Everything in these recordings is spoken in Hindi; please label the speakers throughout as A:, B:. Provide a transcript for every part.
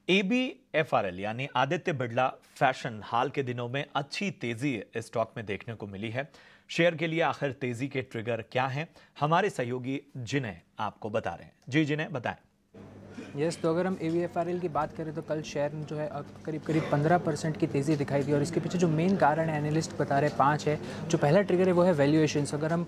A: ABFRL यानी आदित्य बिड़ला फैशन हाल के दिनों में अच्छी तेजी इस स्टॉक में देखने को मिली है। शेयर के लिए आखिर तेजी के ट्रिगर क्या हैं, हमारे सहयोगी जिन्हें आपको बता रहे हैं। जी जिन्हें बताएं।
B: तो अगर हम ABFRL की बात करें तो कल शेयर जो है करीब करीब 15% की तेज़ी दिखाई दी और इसके पीछे जो मेन कारण है एनालिस्ट बता रहे हैं 5 है। जो पहला ट्रिगर है वो है वैल्यूएशंस। अगर हम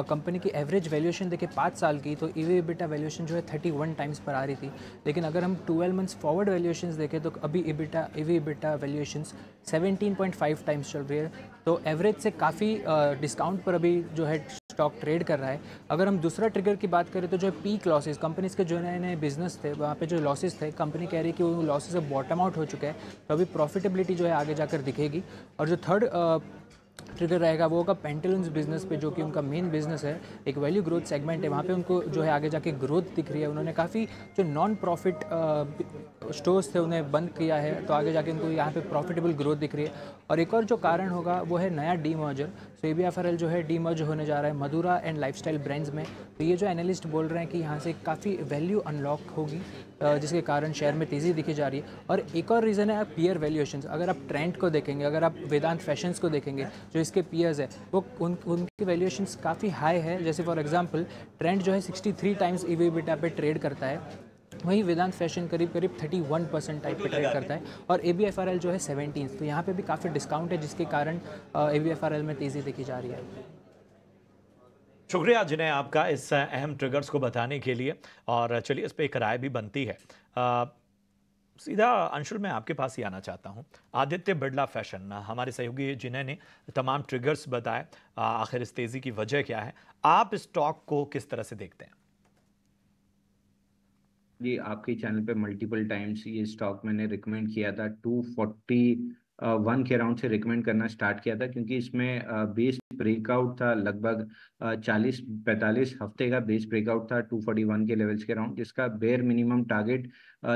B: कंपनी की एवरेज वैल्यूएशन देखें 5 साल की तो EV/EBITDA वैल्यूएशन जो है 31 टाइम्स पर आ रही थी, लेकिन अगर हम 12 मंथ्स फॉरवर्ड वैल्यूएशंस देखें तो अभी EV/EBITDA वैल्यूएशंस 17.5 टाइम्स चल रही है। तो एवरेज से काफ़ी डिस्काउंट पर अभी जो है स्टॉक ट्रेड कर रहा है। अगर हम दूसरा ट्रिगर की बात करें तो जो है पीक लॉसेस, कंपनीज के जो नए नए बिजनेस थे वहाँ पे जो लॉसेस थे, कंपनी कह रही है कि वो लॉसेस अब बॉटम आउट हो चुके हैं, तो अभी प्रॉफिटेबिलिटी जो है आगे जाकर दिखेगी। और जो थर्ड ट्रिगर रहेगा वो होगा पेंटालून्स बिजनेस पे, जो कि उनका मेन बिजनेस है, एक वैल्यू ग्रोथ सेगमेंट है, वहाँ पे उनको जो है आगे जाके ग्रोथ दिख रही है। उन्होंने काफ़ी जो नॉन प्रॉफिट स्टोर्स थे उन्हें बंद किया है, तो आगे जाके उनको यहाँ पे प्रॉफिटेबल ग्रोथ दिख रही है। और एक और जो कारण होगा वो है नया डीमर्जर। सो ABFRL जो है डीमर्ज होने जा रहा है मधुरा एंड लाइफस्टाइल ब्रांड्स में। तो ये जो एनालिस्ट बोल रहे हैं कि यहाँ से काफ़ी वैल्यू अनलॉक होगी, जिसके कारण शेयर में तेज़ी दिखी जा रही है। और एक और रीज़न है पीयर वैल्यूएशंस। अगर आप ट्रेंड को देखेंगे, अगर आप वेदांत फैशंस को देखेंगे, जो इसके पीयर्स है वो उनकी वैल्यूएशंस काफ़ी हाई है। जैसे फॉर एग्जांपल ट्रेंड जो है 63 टाइम्स EV/EBITDA पे ट्रेड करता है, वहीं वेदांत फैशन करीब करीब 31% टाइप पे ट्रेड करता है, और ABFRL जो है 17। तो यहाँ पे भी काफ़ी डिस्काउंट है, जिसके कारण ABFRL में तेज़ी देखी जा रही है।
A: शुक्रिया जिन्हें आपका इस अहम ट्रिगर्स को बताने के लिए। और चलिए इस पे एक राय भी बनती है। सीधा अंशुल मैं आपके पास ही आना चाहता हूं। आदित्य बिड़ला फैशन, हमारे सहयोगी जिन्हें ने तमाम ट्रिगर्स बताए, आखिर इस तेजी की वजह क्या है, आप स्टॉक को किस तरह से देखते हैं?
C: जी, आपके चैनल पे मल्टीपल टाइम्स ये स्टॉक मैंने रिकमेंड किया था। 241 के अराउंड से रिकमेंड करना स्टार्ट किया था, क्योंकि इसमें बेस ब्रेकआउट था लगभग 40-45 हफ्ते का बेस ब्रेकआउट था 241 के लेवल्स के अराउंड, जिसका बेयर मिनिमम टारगेट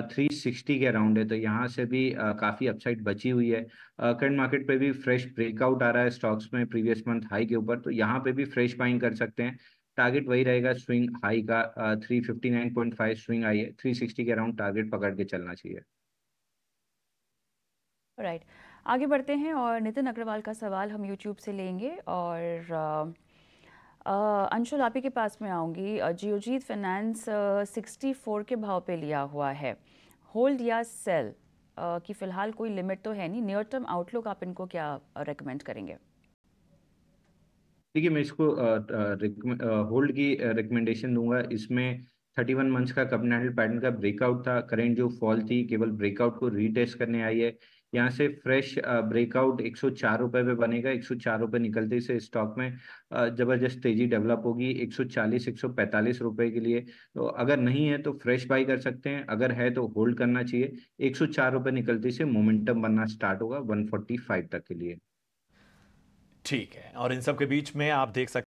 C: 360 के अराउंड है। तो यहाँ से भी काफ़ी अपसाइड बची हुई है। करंट मार्केट पे भी फ्रेश ब्रेकआउट आ रहा है स्टॉक्स में प्रीवियस मंथ हाई के ऊपर, तो यहाँ पे भी फ्रेश बाइंग कर सकते हैं। टारगेट वही रहेगा स्विंग हाई का, 359.5 स्विंग हाई है, 360 के अराउंड टारगेट पकड़ के चलना चाहिए।
D: राइट, आगे बढ़ते हैं और नितिन अग्रवाल का सवाल हम यूट्यूब से लेंगे। और अंशुल आप ही के पास में आऊँगी। जियोजीत फाइनेंस 64 के भाव पे लिया हुआ है, होल्ड या सेल कि फ़िलहाल कोई लिमिट तो है नहीं, नियर टर्म आउटलुक आप इनको क्या रेकमेंड करेंगे?
C: देखिए, मैं इसको होल्ड की रिकमेंडेशन दूंगा। इसमें 31 मंथ्स का कप एंड हैंडल पैटर्न का ब्रेकआउट था। करंट जो फॉल थी केवल ब्रेकआउट को रीटेस्ट करने आई है। यहाँ से फ्रेश ब्रेकआउट 104 रुपये पे बनेगा। 104 रुपये निकलते से स्टॉक में जबरदस्त तेजी डेवलप होगी 140-145 रुपये के लिए। तो अगर नहीं है तो फ्रेश बाई कर सकते हैं, अगर है तो होल्ड करना चाहिए। 104 रुपये निकलते से मोमेंटम बनना स्टार्ट होगा 145 तक के लिए।
A: ठीक है, और इन सब के बीच में आप देख सकते